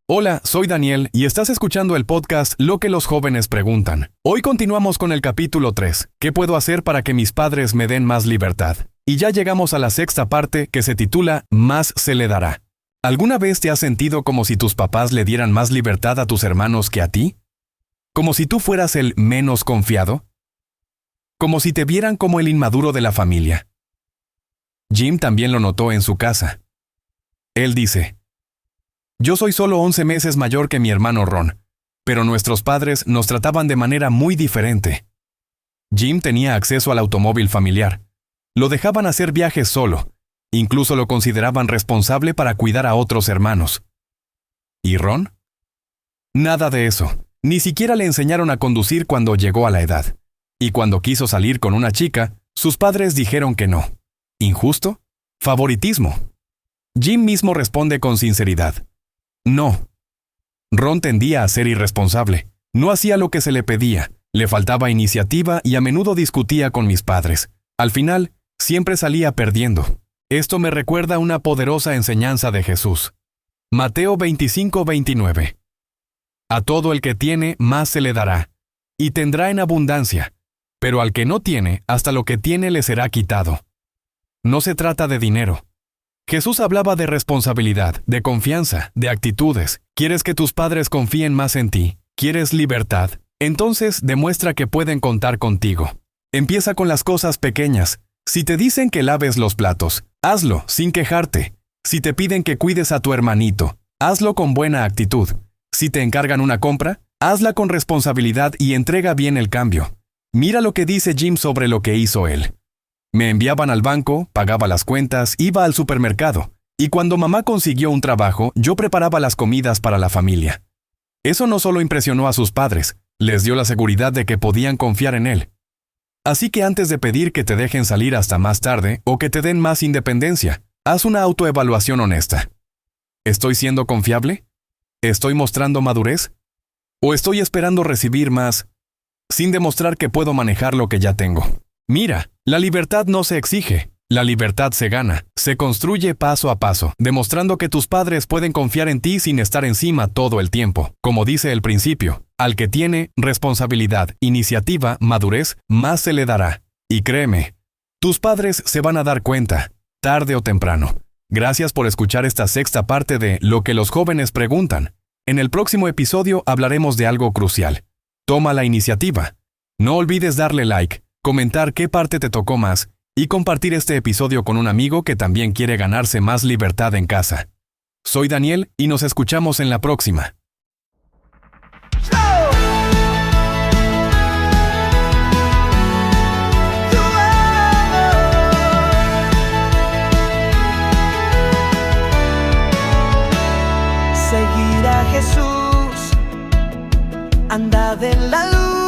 Hola, soy Daniel y estás escuchando el podcast Lo que los jóvenes preguntan. Hoy continuamos con el capítulo 3. ¿Qué puedo hacer para que mis padres me den más libertad? Y ya llegamos a la sexta parte que se titula Más se le dará. ¿Alguna vez te has sentido como si tus papás le dieran más libertad a tus hermanos que a ti? ¿Como si tú fueras el menos confiado? ¿Como si te vieran como el inmaduro de la familia? Jim también lo notó en su casa. Él dice: yo soy solo 11 meses mayor que mi hermano Ron, pero nuestros padres nos trataban de manera muy diferente. Jim tenía acceso al automóvil familiar. Lo dejaban hacer viajes solo. Incluso lo consideraban responsable para cuidar a otros hermanos. ¿Y Ron? Nada de eso. Ni siquiera le enseñaron a conducir cuando llegó a la edad. Y cuando quiso salir con una chica, sus padres dijeron que no. ¿Injusto? ¿Favoritismo? Jim mismo responde con sinceridad: no. Ron tendía a ser irresponsable. No hacía lo que se le pedía, le faltaba iniciativa y a menudo discutía con mis padres. Al final, siempre salía perdiendo. Esto me recuerda una poderosa enseñanza de Jesús. Mateo 25:29. A todo el que tiene, más se le dará, y tendrá en abundancia, pero al que no tiene, hasta lo que tiene le será quitado. No se trata de dinero. Jesús hablaba de responsabilidad, de confianza, de actitudes. ¿Quieres que tus padres confíen más en ti? ¿Quieres libertad? Entonces demuestra que pueden contar contigo. Empieza con las cosas pequeñas. Si te dicen que laves los platos, hazlo sin quejarte. Si te piden que cuides a tu hermanito, hazlo con buena actitud. Si te encargan una compra, hazla con responsabilidad y entrega bien el cambio. Mira lo que dice Jim sobre lo que hizo él. Me enviaban al banco, pagaba las cuentas, iba al supermercado. Y cuando mamá consiguió un trabajo, yo preparaba las comidas para la familia. Eso no solo impresionó a sus padres, les dio la seguridad de que podían confiar en él. Así que antes de pedir que te dejen salir hasta más tarde o que te den más independencia, haz una autoevaluación honesta. ¿Estoy siendo confiable? ¿Estoy mostrando madurez? ¿O estoy esperando recibir más, sin demostrar que puedo manejar lo que ya tengo? Mira, la libertad no se exige, la libertad se gana, se construye paso a paso, demostrando que tus padres pueden confiar en ti sin estar encima todo el tiempo. Como dice el principio, al que tiene responsabilidad, iniciativa, madurez, más se le dará. Y créeme, tus padres se van a dar cuenta, tarde o temprano. Gracias por escuchar esta sexta parte de Lo que los jóvenes preguntan. En el próximo episodio hablaremos de algo crucial. Toma la iniciativa. No olvides darle like, comentar qué parte te tocó más y compartir este episodio con un amigo que también quiere ganarse más libertad en casa. Soy Daniel y nos escuchamos en la próxima. Seguir a Jesús, andad en la luz.